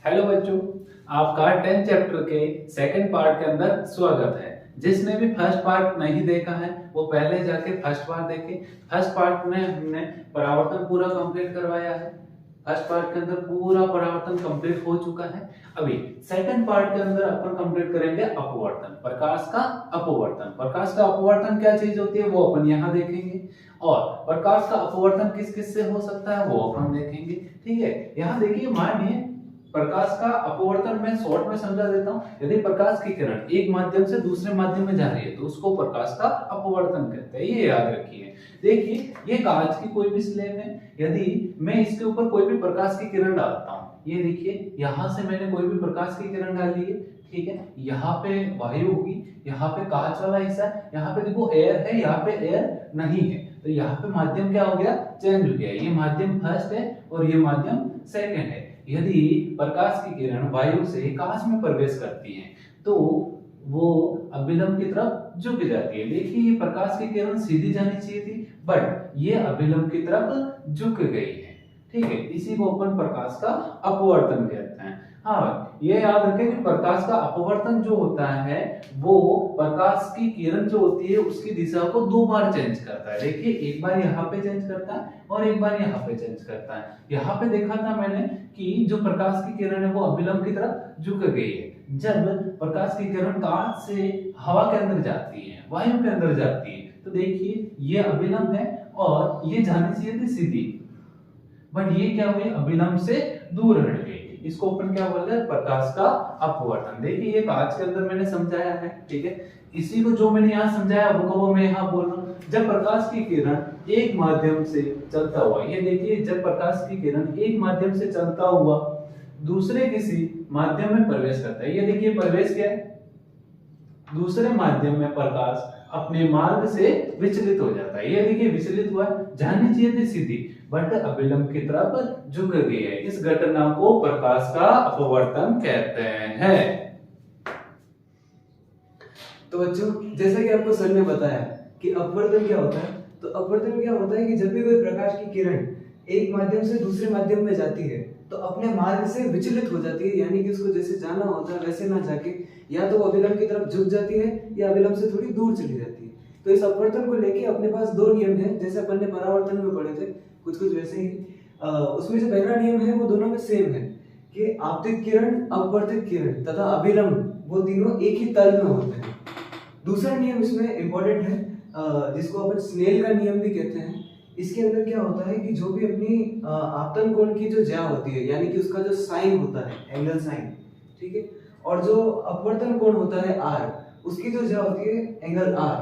Hello बच्चों, आपका 10th chapter के सेकंड पार्ट के अंदर स्वागत है। जिसने भी फर्स्ट पार्ट नहीं देखा है वो पहले जाके फर्स्ट पार्ट देखे। फर्स्ट पार्ट में हमने परावर्तन पूरा कंप्लीट करवाया है। फर्स्ट पार्ट के अंदर पूरा परावर्तन कंप्लीट हो चुका है। अभी सेकंड पार्ट के अंदर अपन कंप्लीट करेंगे अपवर्तन, प्रकाश का अपवर्तन। प्रकाश का अपवर्तन क्या चीज होती है वो अपन यहाँ देखेंगे, और प्रकाश का अपवर्तन किस किस से हो सकता है वो अपन देखेंगे। ठीक है, यहाँ देखिए, मानिए प्रकाश का अपवर्तन मैं शॉर्ट में समझा देता हूँ। यदि प्रकाश की किरण एक माध्यम से दूसरे माध्यम में जा रही है तो उसको प्रकाश का अपवर्तन कहते हैं, ये याद रखिए। देखिए, ये कांच की कोई भी स्लेब है, यदि मैं इसके ऊपर कोई भी प्रकाश की किरण डालता हूँ, ये देखिए यहाँ से मैंने कोई भी प्रकाश की किरण डाली है, ठीक है, यहाँ पे वायु होगी, यहाँ पे कांच वाला हिस्सा है, यहाँ पे देखो एयर है, यहाँ पे एयर नहीं है, तो यहाँ पे माध्यम क्या हो गया, चेंज हो गया। ये माध्यम फर्स्ट है और ये माध्यम सेकंड है। यदि प्रकाश की किरण वायु से कांच में प्रवेश करती है तो वो अभिलंब की तरफ झुक जाती है। देखिए, ये प्रकाश की किरण सीधी जानी चाहिए थी, बट ये अभिलंब की तरफ झुक गई है। ठीक है, इसी को अपन प्रकाश का अपवर्तन कहते हैं। हाँ, ये याद रखें कि प्रकाश का अपवर्तन जो होता है वो प्रकाश की किरण जो होती है उसकी दिशा को दो बार चेंज करता है। देखिए, एक बार यहाँ पे चेंज करता है और एक बार यहाँ पे चेंज करता है। यहाँ पे देखा था मैंने कि जो प्रकाश की किरण है वो अभिलंब की तरफ झुक गई है। जब प्रकाश की किरण कांच से हवा के अंदर जाती है, वायु के अंदर जाती है, तो देखिए ये अभिलंब है और ये जानी चाहिए थी सीधी, बट ये क्या हुई, अभिलंब से दूर हट गई। इसको अपन क्या बोलते हैं, प्रकाश का अपवर्तन। देखिए, ये कांच के अंदर मैंने समझाया है, ठीक है, इसी को जो मैंने यहाँ समझाया वो को मैं यहाँ बोल रहा हूँ। जब प्रकाश की किरण एक माध्यम से चलता हुआ, ये देखिए, जब प्रकाश की किरण एक माध्यम से चलता हुआ दूसरे किसी माध्यम में प्रवेश करता है, ये देखिए प्रवेश क्या है, दूसरे माध्यम में प्रकाश अपने मार्ग से विचलित हो जाता है। ये देखिए विचलित हुआ, जानी चाहिए थी सीधी, बट अभिलंब की तरफ झुक गई है। इस घटना को प्रकाश का अपवर्तन कहते हैं। तो बच्चों, जैसा कि आपको सर ने बताया कि अपवर्तन क्या होता है, तो अपवर्तन क्या होता है कि जब भी कोई प्रकाश की किरण एक माध्यम से दूसरे माध्यम में जाती है तो अपने मार्ग से विचलित हो जाती है, यानी कि उसको जैसे जाना होता है वैसे ना जाके या तो वो अभिलंब की तरफ झुक जाती है या अभिलंब से थोड़ी दूर चली जाती है। तो इस अपवर्तन को लेके अपने पास दो नियम है, जैसे अपन ने परावर्तन में पढ़े थे, कुछ कुछ वैसे ही। उसमें जो पहला नियम है वो दोनों में सेम है कि आपतित किरण, अपवर्तित किरण तथा अभिलंब वो तीनों एक ही तल में होते हैं। दूसरा नियम इसमें इंपॉर्टेंट है, जिसको अपन स्नेल का नियम भी कहते हैं। इसके अंदर क्या होता है कि जो भी अपनी आपतन कोण की जो ज्या होती है, यानी कि उसका जो साइन होता है, एंगल साइन, ठीक है, और जो अपवर्तन कोण होता है आर, उसकी जो ज्या होती है एंगल आर,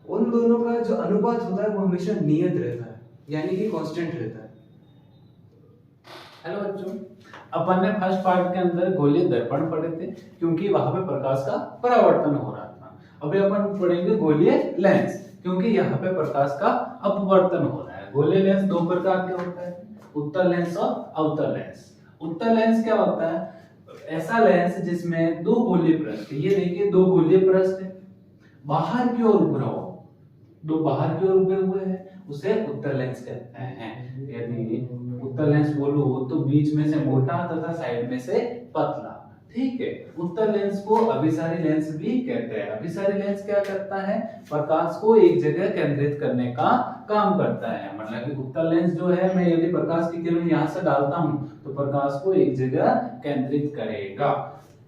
उन दोनों का जो अनुपात होता है वो हमेशा नियत रहता है, यानी कि कांस्टेंट रहता है। हेलो बच्चों, अपन ने फर्स्ट पार्ट के अंदर गोलीय दर्पण पढ़े थे क्योंकि वहां पे प्रकाश का परावर्तन हो रहा था। अभी अपन पढ़ेंगे गोलीय लेंस, क्योंकि यहाँ पे प्रकाश का अपवर्तन हो रहा है। गोलीय लेंस दो प्रकार के होते हैं, उत्तल लेंस और अवतल लेंस। उत्तल लेंस क्या होता है, ऐसा लेंस जिसमें दो गोलीय पृष्ठ, ये देखिए दो गोलीय पृष्ठ है, बाहर की ओर उभरा हुआ, दो बाहर की ओर उभरे हुए हैं, उसे उत्तल लेंस कहते हैं। यदि उत्तल लेंस बोलो तो बीच में से मोटा तथा साइड में से पतला, ठीक है। उत्तल लेंस को अभिसारी लेंस भी कहते हैं। अभिसारी लेंस क्या करता है, प्रकाश को एक जगह केंद्रित करने का काम करता है। मतलब कि उत्तल लेंस जो है, मैं यदि प्रकाश की किरण यहाँ से डालता हूँ तो प्रकाश को एक जगह केंद्रित करेगा।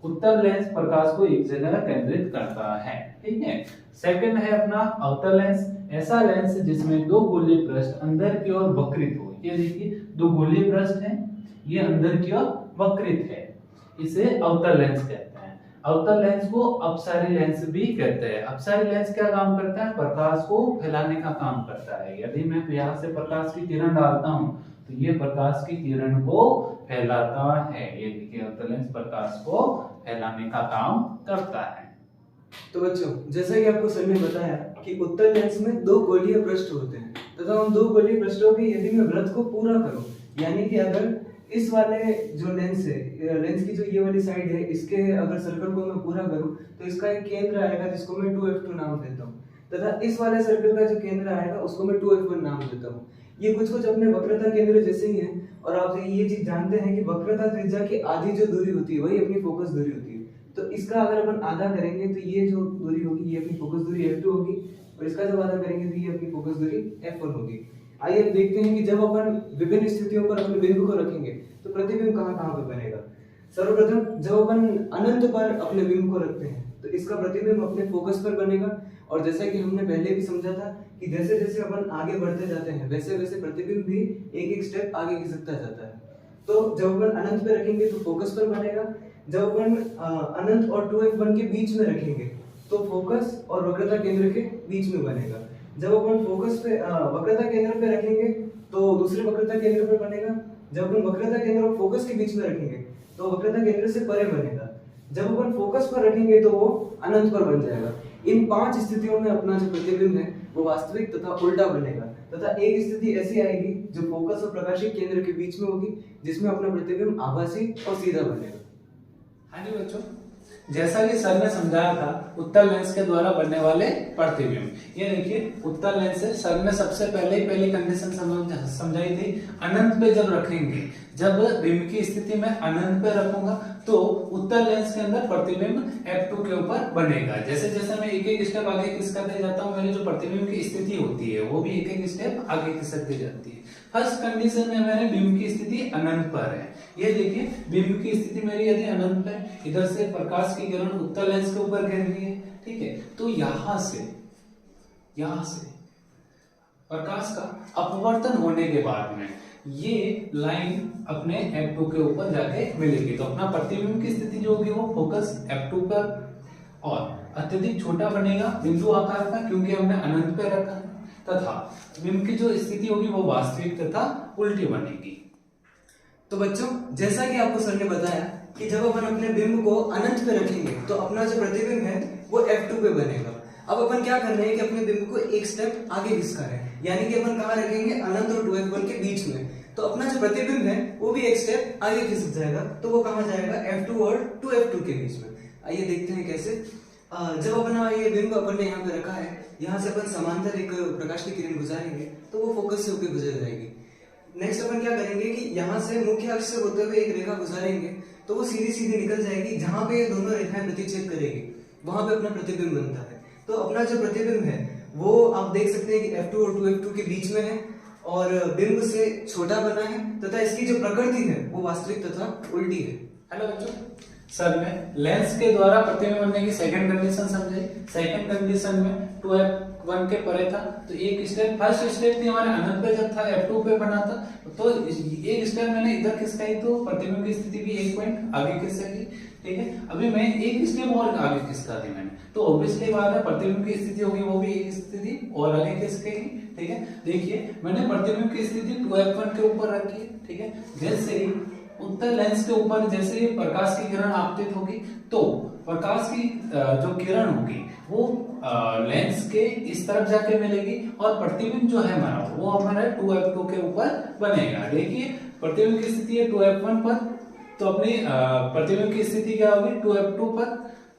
उत्तल लेंस प्रकाश को एक जगह केंद्रित करता है, ठीक है। सेकंड है अपना अवतल लेंस, ऐसा लेंस जिसमें दो गोलीय पृष्ठ अंदर की ओर वक्रित हो। ये देखिए दो गोलीय पृष्ठ हैं, ये अंदर की ओर वक्रित है, इसे अवतल लेंस कहते हैं। अवतल लेंस को अपसारी लेंस भी कहते हैं। अपसारी लेंस क्या काम करता है, प्रकाश को फैलाने का काम करता है। यदि मैं यहाँ से प्रकाश की किरण डालता हूँ तो ये प्रकाश की किरण को फैलाता है। ये देखिए अवतल लेंस प्रकाश को फैलाने का काम करता है। तो बच्चों, जैसा कि आपको सर ने बताया कि उत्तल लेंस में दो गोलीय पृष्ठ होते हैं तथा उन दो गोलीय पृष्ठों की यदि मैं वृत्त को पूरा करूं, यानी कि अगर इस वाले जो लेंस है, लेंस की जो ये वाली साइड है, इसके अगर सर्कल को मैं पूरा करूं तो इसका एक केंद्र आएगा जिसको मैं 2f2 नाम देता हूं, तथा इस वाले सर्कल का जो केंद्र आएगा उसको मैं 2f1 नाम देता हूं। ये कुछ कुछ अपने वक्रता केंद्र जैसे ही हैं, और आप ये चीज जानते हैं कि वक्रता त्रिज्या की आधी जो दूरी होती है वही अपनी फोकस दूरी होती है। तो इसका अगर अपन आधा करेंगे तो ये जो दूरी होगी ये अपनी फोकस दूरी f2 होगी, और इसका जब आधा करेंगे तो ये अपनी फोकस दूरी f1 होगी। आइए अब देखते हैं कि जब अपन विभिन्न स्थितियों पर अपने बिंदु को रखेंगे तो प्रतिबिंब कहाँ कहाँ पर बनेगा। सर्वप्रथम जब अपन अनंत पर अपने बिंब को रखते हैं तो इसका प्रतिबिंब अपने फोकस पर बनेगा, और जैसा कि हमने पहले भी समझा था कि जैसे जैसे अपन आगे बढ़ते जाते हैं वैसे वैसे प्रतिबिंब भी एक एक स्टेप आगे खिसकता जाता है। तो जब अपन अनंत पे रखेंगे तो फोकस पर बनेगा, जब अपन अनंत और 2f1 के बीच में रखेंगे तो फोकस और वक्रता केंद्र के बीच में बनेगा। जब अपन फोकस पे वक्रता केंद्र पे रखेंगे तो दूसरे वक्रता केंद्र पर बनेगा, जब अपन वक्रता केंद्र और फोकस के बीच में रखेंगे तो वक्रता केंद्र से परे बनेगा, जब अपन फोकस पर रखेंगे तो वो अनंत पर बन जाएगा। इन 5 स्थितियों में अपना जो प्रतिबिंब है वो वास्तविक तथा उल्टा बनेगा, तथा एक स्थिति ऐसी आएगी जो फोकस और प्रकाशिक केंद्र के बीच में होगी जिसमें अपना प्रतिबिंब आभासी और सीधा बनेगा। हाँ जी बच्चों, जैसा कि सर ने समझाया था उत्तल लेंस के द्वारा बनने वाले प्रतिबिंब, ये देखिए उत्तल लेंस है। सर ने सबसे पहली कंडीशन समझाई थी, अनंत पे जब रखेंगे, जब बिंब की स्थिति में अनंत पे रखूंगा तो उत्तल लेंस के अंदर प्रतिबिंब f2 के ऊपर बनेगा। जैसे जैसे मैं एक एक स्टेप आगे खिसकाते जाता हूँ मेरी जो प्रतिबिंब की स्थिति होती है वो भी एक एक स्टेप आगे खिसकती जाती है। फर्स्ट कंडीशन में मैंने बिंब की स्थिति अनंत पर है, ये देखिए बिंब की स्थिति मेरी यदि अनंत पर है, इधर से प्रकाश की किरण उत्तल लेंस के ऊपर गिर रही है, ठीक है, तो यहां से प्रकाश का अपवर्तन होने के बाद में ये लाइन अपने f2 के ऊपर जाके मिलेगी, तो अपना प्रतिबिंब की स्थिति जो होगी वो फोकस f2 पर और अत्यधिक छोटा बनेगा बिंदु आकार का, क्योंकि हमने अनंत पे रखा है, तथा बिंब की जो स्थिति होगी वो वास्तविक तथा उल्टी बनेगी। तो बच्चों, जैसा कि आपको सर ने बताया कि जब अपन अपने बिंब को अनंत पे रखेंगे तो अपना जो प्रतिबिंब है वो f2 पे बनेगा। अब अपन क्या कर रहे हैं कि अपने बिंब को एक स्टेप आगे खिसका रहे हैं, यानी कि अपन कहाँ रखेंगे, अनंत और 2f1 के बीच में, तो अपना जो प्रतिबिंब है वो भी एक स्टेप आगे खिसक जाएगा, तो वो कहाँ जाएगा, f2 और 2f2 के बीच में। आइए देखते हैं कैसे। जब अपना ये बिंब अपन ने यहाँ पे रखा है, यहाँ से अपन समांतर एक प्रकाश की किरण गुजारेंगे तो वो फोकस से होकर गुजर जाएगी। नेक्स्ट अपन क्या करेंगे कि यहाँ से मुख्य अक्ष से होते हुए एक रेखा गुजारेंगे तो वो सीधी सीधी निकल जाएगी, जहां पे ये दोनों रेखाएं प्रतिच्छेद करेगी वहां पे अपना प्रतिबिंब बनता है। तो अपना जो प्रतिबिंब है वो आप देख सकते हैं कि f2 और 2f2 के बीच में है और बिंब से छोटा बना है, तथा इसकी जो प्रकृति है वो वास्तविक तथा उल्टी है। हेलो बच्चों, सर ने लेंस के द्वारा प्रतिबिंब बनने की सेकंड कंडीशन समझाई। सेकंड कंडीशन में 2f1 के परे था, तो एक स्टेप, फर्स्ट स्टेप थी हमारे अनंत पे जब था f2 पे बना था, तो एक स्टेप मैंने इधर खिसकाई तो प्रतिबिंब की स्थिति भी एक पॉइंट आगे खिसकेगी, ठीक है। अभी मैं एक स्टेप और आगे खिसका दी मैंने, तो ऑब्वियसली बात है प्रतिबिंब की स्थिति होगी वो भी एक स्थिति और आगे खिसकेगी, ठीक है। देखिए मैंने प्रतिबिंब की स्थिति 2f1 के ऊपर रखी है, ठीक है। जैसे ही उत्तल लेंस के ऊपर जैसे ही प्रकाश की किरण आपतित होगी तो प्रकाश की जो किरण होगी वो लेंस के इस तरफ जाके मिलेगी और प्रतिबिंब जो है हमारा वो हमारा 2f2 के ऊपर बनेगा। देखिए प्रतिबिंब की स्थिति है 2f1 पर, तो अपनी प्रतिबिंब की स्थिति क्या होगी 2f2 पर,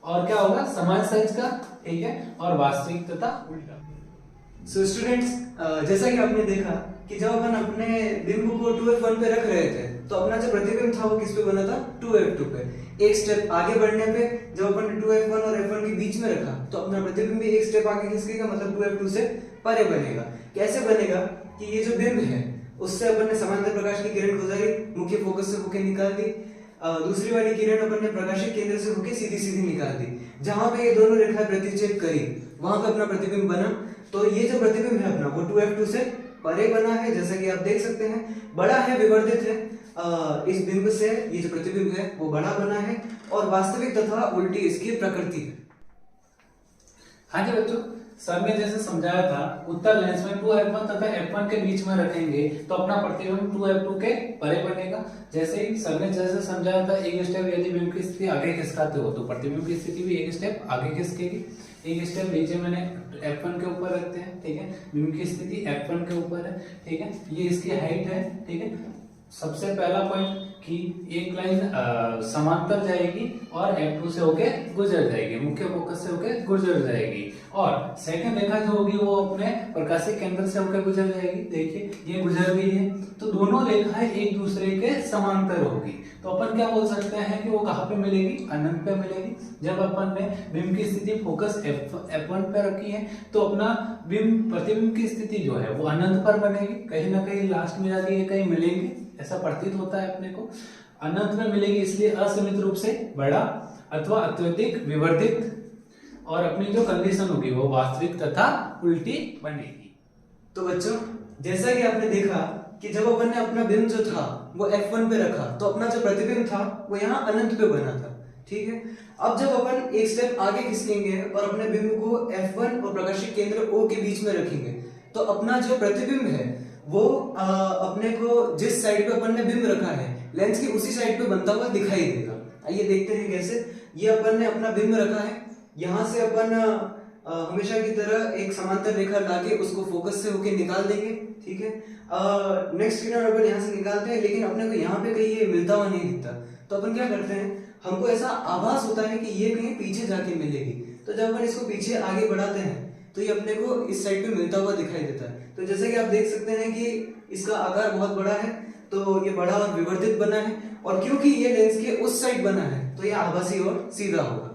और क्या होगा समान साइज का, ठीक है, और वास्तविक तथा उल्टा। सो स्टूडेंट्स, जैसा कि आपने देखा कि जब अपन अपने बिंब को 2f1 पे रख रहे थे तो अपना जो प्रतिबिंब था वो किस पे बना था, 2f2 पे। एक स्टेप आगे बढ़ने पे जब अपन 2f1 और f1 के बीच में रखा तो अपना प्रतिबिंब भी एक स्टेप आगे खिसकेगा, मतलब 2f2 से परे बनेगा। कैसे बनेगा कि ये जो बिंब है उससे अपन ने समांतर प्रकाश की किरण गुजारी, मुख्य फोकस से होके निकाल दी, दूसरी वाली किरण अपन ने प्रकाशिक केंद्र से होके सीधी सीधी निकाल दी, जहां पे ये दोनों रेखाएं प्रतिच्छेद करी वहां पे अपना प्रतिबिंब बना। तो ये जो प्रतिबिंब है अपना वो 2f2 से परे बना है, जैसा कि आप देख सकते हैं, बड़ा है, विवर्धित है। इस बिंब से ये जो प्रतिबिंब है वो बड़ा बना है और वास्तविक तथा उल्टी इसकी प्रकृति है। हाँ जी बच्चों, सर ने जैसे समझाया था उत्तल लेंस में 2f1 तथा f1 के बीच में रखेंगे तो अपना प्रतिबिंब 2f2 के परे बनेगा। जैसे ही सर ने जैसे समझाया था एक स्टेप यदि बिंब की स्थिति आगे खिसकाते हो तो प्रतिबिंब की स्थिति भी एक स्टेप आगे खिसकेगी। एक स्टेप नीचे मैंने f1 के ऊपर रखते हैं, ठीक है, बिंब की स्थिति f1 के ऊपर है, ठीक है, ये इसकी हाइट है, ठीक है। सबसे पहला पॉइंट कि एक लाइन समांतर जाएगी और f2 से होके गुजर जाएगी, मुख्य फोकस से होके गुजर जाएगी। और सेकंड रेखा जो होगी वो अपने प्रकाशीय केंद्र से होकर गुजर जाएगी। देखिए ये गुजर गई है, तो दोनों रेखाएं एक दूसरे के समांतर होगी। तो अपन क्या बोल सकते हैं कि वो कहाँ पे मिलेगी, अनंत पे मिलेगी। जब अपन ने बिंब की स्थिति फोकस F1 पे रखी है तो अपना बिंब प्रतिबिंब की स्थिति जो है वो अनंत पर बनेगी, कहीं ना कहीं लास्ट में जाके ये कहीं मिलेंगे, ऐसा प्रतीत होता है अपने को। अनंत में मिलेगी इसलिए असीमित रूप से बड़ा अथवा अत्यधिक विवर्धित, और अपनी जो कंडीशन होगी वो वास्तविक तथा उल्टी बनेगी। तो बच्चों जैसा कि आपने देखा कि जब अपन ने अपना बिंब जो था वो F1 पे रखा तो अपना जो प्रतिबिंब था वो यहाँ अनंत पे बना था, ठीक है। अब जब अपन एक स्टेप आगे खिसकेंगे और अपने बिंब को F1 और प्रकाशिक केंद्र O के बीच में रखेंगे तो अपना जो प्रतिबिंब है वो अपने को जिस साइड पे अपन ने बिंब रखा है लेंस की उसी साइड पे बनता हुआ दिखाई देगा। आइए देखते हैं कैसे। ये अपन ने अपना बिंब रखा है, यहाँ से अपन हमेशा की तरह एक समांतर रेखा लाके उसको फोकस से होके निकाल देंगे, ठीक है। नेक्स्ट किरण अपन यहाँ से निकालते हैं, लेकिन अपने को यहाँ पे कहीं ये मिलता हुआ नहीं दिखता, तो अपन क्या करते हैं, हमको ऐसा आभास होता है कि ये कहीं पीछे जाके मिलेगी। तो जब अपन इसको पीछे आगे बढ़ाते हैं तो ये अपने को इस साइड पे मिलता हुआ दिखाई देता है। तो जैसे कि आप देख सकते हैं कि इसका आकार बहुत बड़ा है, तो ये बड़ा और विवर्धित बना है, और क्योंकि ये लेंस के उस साइड बना है तो ये आभासी और सीधा होगा।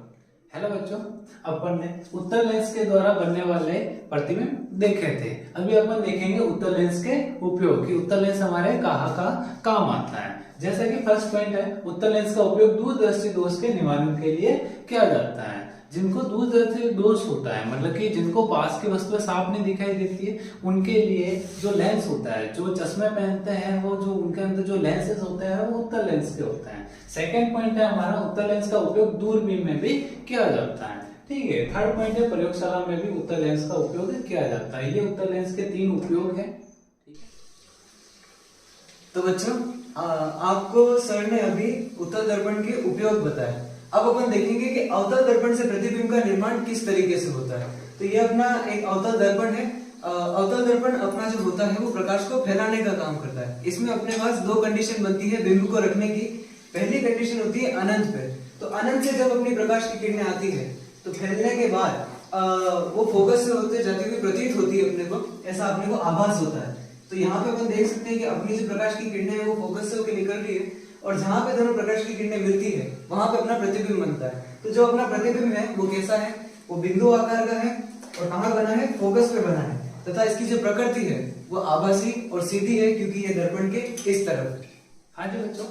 हेलो बच्चों, अपन ने उत्तल लेंस के द्वारा बनने वाले प्रतिबिंब देखे थे। अभी अपन देखेंगे उत्तल लेंस के उपयोग कि उत्तल लेंस हमारे कहाँ का काम आता है। जैसा कि फर्स्ट पॉइंट है, उत्तल लेंस का उपयोग दूरदर्शी दोष के निवारण के लिए किया जाता है। जिनको दूरदर्शी दोष होता है, मतलब कि जिनको पास की वस्तु साफ नहीं दिखाई देती है, उनके लिए जो लेंस होता है, जो चश्मे पहनते हैं, वो जो उनके अंदर जो लेंसेज होते हैं वो उत्तल लेंस के होते हैं। सेकंड पॉइंट है हमारा, उत्तल लेंस का उपयोग दूरबीन में भी किया जाता है, ठीक है। थर्ड पॉइंट है, प्रयोगशाला में भी उत्तल लेंस का उपयोग किया जाता है। ये उत्तल लेंस के 3 उपयोग है। तो बच्चों आपको सर ने अभी उत्तल दर्पण के उपयोग बताए। अब अपन देखेंगे कि अवतल दर्पण से प्रतिबिंब का निर्माण किस तरीके से होता है। तो ये अपना एक अवतल दर्पण है। अवतल दर्पण अपना जो होता है वो प्रकाश को फैलाने का काम करता है। इसमें अपने पास 2 कंडीशन बनती है बिंब को रखने की। पहली कंडीशन होती है अनंत पे। तो अनंत से जब अपनी प्रकाश की किरणें आती है तो फैलने के बाद वो फोकस से होते जाती हुई प्रतीत होती है अपने को, ऐसा अपने को आभास होता है। तो यहाँ पे अपन देख सकते हैं कि अपनी जो प्रकाश की किरणें है वो फोकस से होकर निकल रही है, और जहां पे दोनों प्रकाश की किरणें मिलती है वहां पे अपना प्रतिबिंब बनता है। तो जो अपना प्रतिबिंब है वो कैसा है, वो बिंदु आकार का है, और कहाँ बना है, फोकस पे बना है, तथा इसकी जो प्रकृति है वो आभासी और सीधी है, क्योंकि ये दर्पण के इस तरफ है। हाँ जी बच्चों,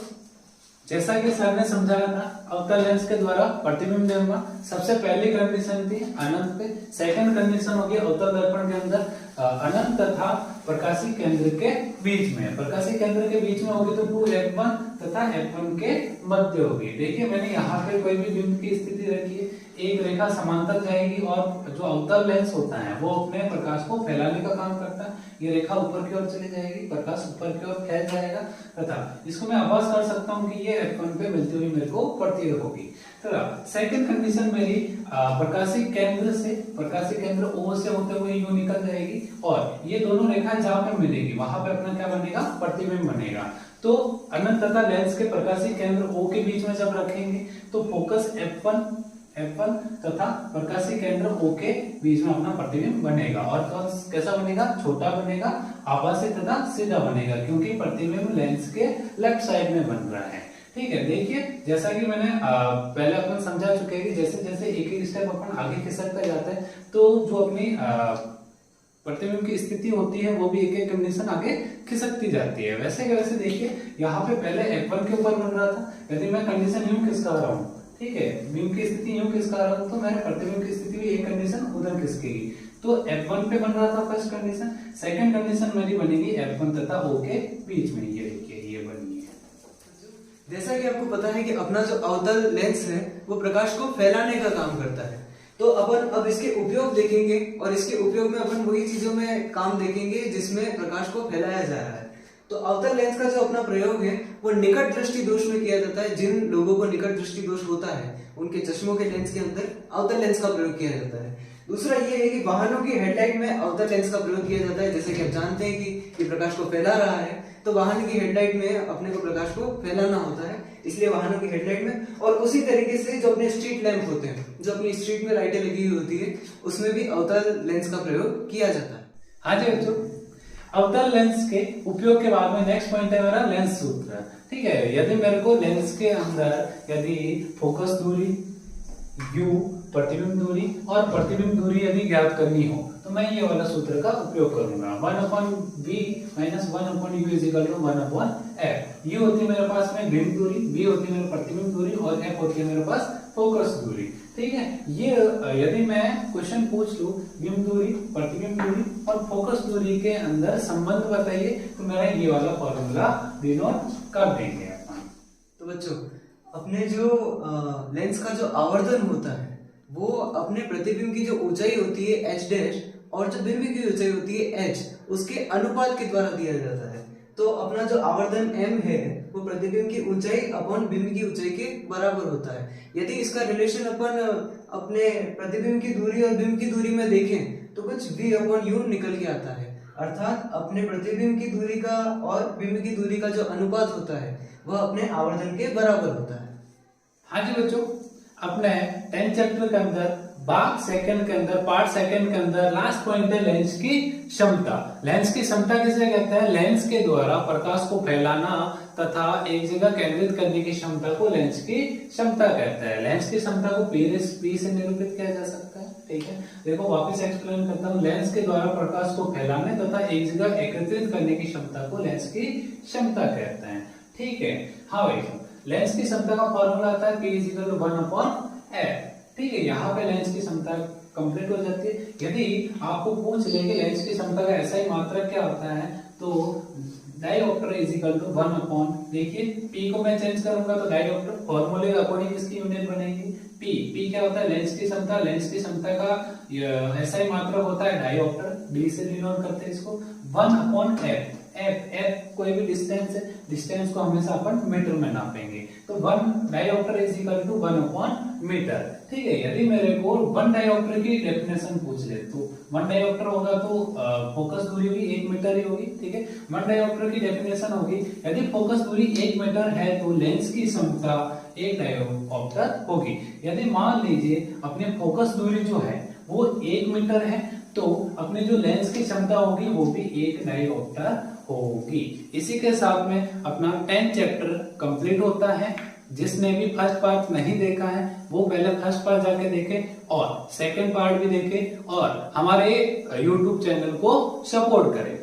जैसा कि सर ने समझाया था, अवतल लेंस के द्वारा प्रतिबिंब निर्माण सबसे पहली कंडीशन थी अनंत पे। सेकंड कंडीशन होगी अवतल दर्पण के अंदर अनंत तथा प्रकाशीय केंद्र के बीच में। प्रकाशीय केंद्र के बीच में होगी तो 2F1 तथा F1 के मध्य होगी। देखिए मैंने यहाँ पे कोई भी बिंब की स्थिति रखी है, एक रेखा समांतर जाएगी, और जो अवतल लेंस होता है वो अपने प्रकाश को फैलाने का काम करता है। ये रेखा ऊपर की ओर चली जाएगी, प्रकाश ऊपर की ओर फैल जाएगा, तथा इसको मैं आभास कर सकता हूँ कि ये F1 पे मिलती हुई मेरे को प्रतीत होगी। सेकंड कंडीशन मेरी प्रकाशीय केंद्र से, प्रकाशीय केंद्र O से होते हुए यूं निकल जाएगी, और ये दोनों रेखाएं जहां पे मिलेगी वहां पे अपना क्या बनेगा, प्रतिबिंब बनेगा। तो अनंत तथा लेंस के प्रकाशीय केंद्र O के बीच में जब रखेंगे तो फोकस F1 तथा प्रकाशीय केंद्र O के बीच में अपना प्रतिबिंब बनेगा। और कैसा बनेगा, छोटा बनेगा, आभासी तथा सीधा बनेगा, क्योंकि प्रतिबिंब लेंस के लेफ्ट साइड में बन रहा है, ठीक है। देखिए जैसा कि मैंने पहले अपन समझा चुके हैं कि जैसे जैसे एक एक स्टेप अपन आगे खिसकता जाता है तो जो अपनी प्रतिबिंब की स्थिति होती है वो भी एक एक कंडीशन आगे खिसकती जाती है। वैसे के वैसे देखिए यहाँ पे पहले F1 के ऊपर बन रहा था, यदि मैं कंडीशन यूं खिसका रहा हूँ, ठीक है, बिंब की स्थिति यूं खिसका रहा हूँ तो मेरे प्रतिबिंब की स्थिति भी एक कंडीशन उधर खिसकेगी। तो F1 पे बन रहा था फर्स्ट कंडीशन, सेकंड कंडीशन मेरी बनेगी F1 तथा O के बीच में। ये देखिए ये बनी है। जैसा कि आपको पता है कि अपना जो अवतल लेंस है वो प्रकाश को फैलाने का काम करता है। तो अपन अब इसके उपयोग देखेंगे, और इसके उपयोग में अपन वही चीजों में काम देखेंगे जिसमें प्रकाश को फैलाया जा रहा है। तो अवतल लेंस का जो अपना प्रयोग है वो निकट दृष्टि दोष में किया जाता है। जिन लोगों को निकट दृष्टि दोष होता है उनके चश्मों के लेंस के अंदर अवतल लेंस का प्रयोग किया जाता है। दूसरा ये है कि वाहनों की हेडलाइट में अवतल लेंस का प्रयोग किया जाता है। जैसे कि आप जानते हैं कि ये प्रकाश को फैला रहा है, तो वाहन की हेडलाइट में अपने को प्रकाश को फैलाना होता है, इसलिए वाहनों की हेडलाइट में। और उसी तरीके से जो अपने स्ट्रीट लैंप होते हैं, जो अपनी स्ट्रीट में लाइटें लगी हुई होती है, उसमें भी अवतल लेंस का प्रयोग किया जाता है। हाँ जी बच्चों, अवतल लेंस के उपयोग के बाद में नेक्स्ट पॉइंट है मेरा लेंस सूत्र। ठीक है, यदि मेरे को लेंस के अंदर यदि फोकस दूरी, u, प्रतिबिंब दूरी और प्रतिबिंब दूरी यदि ज्ञात करनी हो तो मैं ये वाला सूत्र का उपयोग करूंगा। 1/v minus 1/u is equal to 1/f। ये होती है मेरे पास में बिंब दूरी, v होती है मेरे प्रतिबिंब दूरी और f होती है मेरे पास फोकस दूरी। ठीक है, ये यदि मैं क्वेश्चन पूछ लूं बिंब दूरी, प्रतिबिंब दूरी और फोकस दूरी के अंदर संबंध बताइए तो मेरा ये वाला फॉर्मूला डिनोट कर देंगे अपन। तो बच्चों, अपने जो लेंस का जो आवर्धन होता है वो अपने प्रतिबिंब की जो ऊंचाई होती है h डैश और जो बिंब की ऊंचाई होती है h, उसके अनुपात के द्वारा दिया जाता है। तो अपना जो आवर्धन m है वो प्रतिबिंब की ऊंचाई अपॉन बिंब की ऊंचाई के बराबर होता है। यदि इसका रिलेशन अपन अपने प्रतिबिंब की दूरी और बिंब की दूरी में देखें तो कुछ v/u निकल के आता है, अर्थात अपने प्रतिबिंब की दूरी का और बिंब की दूरी का जो अनुपात होता है वह अपने आवर्धन के बराबर होता है। हाँ जी बच्चों, अपने 10 चैप्टर के अंदर भाग सेकंड के अंदर, पार्ट सेकंड के अंदर लास्ट पॉइंट है लेंस की क्षमता। लेंस की क्षमता किसे कहते हैं? लेंस के द्वारा प्रकाश को फैलाना तथा एक जगह केंद्रित करने की क्षमता को लेंस की क्षमता कहते हैं। लेंस की क्षमता को P से निरूपित किया जा सकता है। ठीक है, देखो वापस एक्सप्लेन करता हूँ। लेंस के द्वारा प्रकाश को फैलाने तथा एक जगह एकत्रित करने की क्षमता को लेंस की क्षमता कहते हैं। ठीक है, हाँ भाई, लेंस की क्षमता का फॉर्मूला आता है P = 1/f। ठीक है, यहाँ पे लेंस की क्षमता कंप्लीट हो जाती है। यदि आपको पूछ ले कि लेंस की क्षमता का ऐसा ही मात्रक क्या होता है तो डायोप्टर = 1/, देखिए P को मैं चेंज करूंगा तो डायोप्टर फॉर्मूले अकॉर्डिंग इसकी यूनिट बनेगी P क्या होता है? लेंस की क्षमता। लेंस की क्षमता का ऐसा ही मात्रक होता है डायोप्टर, D से डिनोट करते हैं इसको। 1/f, f कोई भी डिस्टेंस है, डिस्टेंस को हमेशा अपन मीटर में नापेंगे, तो 1 डायोप्टर = 1/मीटर। ठीक है, यदि मेरे को 1 डायोप्टर की डेफिनेशन पूछ ले तो 1 डायोप्टर होगा तो फोकस दूरी भी 1 मीटर ही होगी। ठीक है, 1 डायोप्टर की डेफिनेशन होगी, यदि फोकस दूरी 1 मीटर है तो लेंस की क्षमता 1 डायोप्टर होगी। यदि मान लीजिए अपनी फोकस दूरी जो है वो 1 मीटर है तो अपने जो लेंस की क्षमता होगी वो भी 1 डायोप्टर होगी। इसी के साथ में अपना 10 चैप्टर कंप्लीट होता है। जिसने भी फर्स्ट पार्ट नहीं देखा है वो पहले फर्स्ट पार्ट जाके देखे और सेकंड पार्ट भी देखे और हमारे YouTube चैनल को सपोर्ट करें।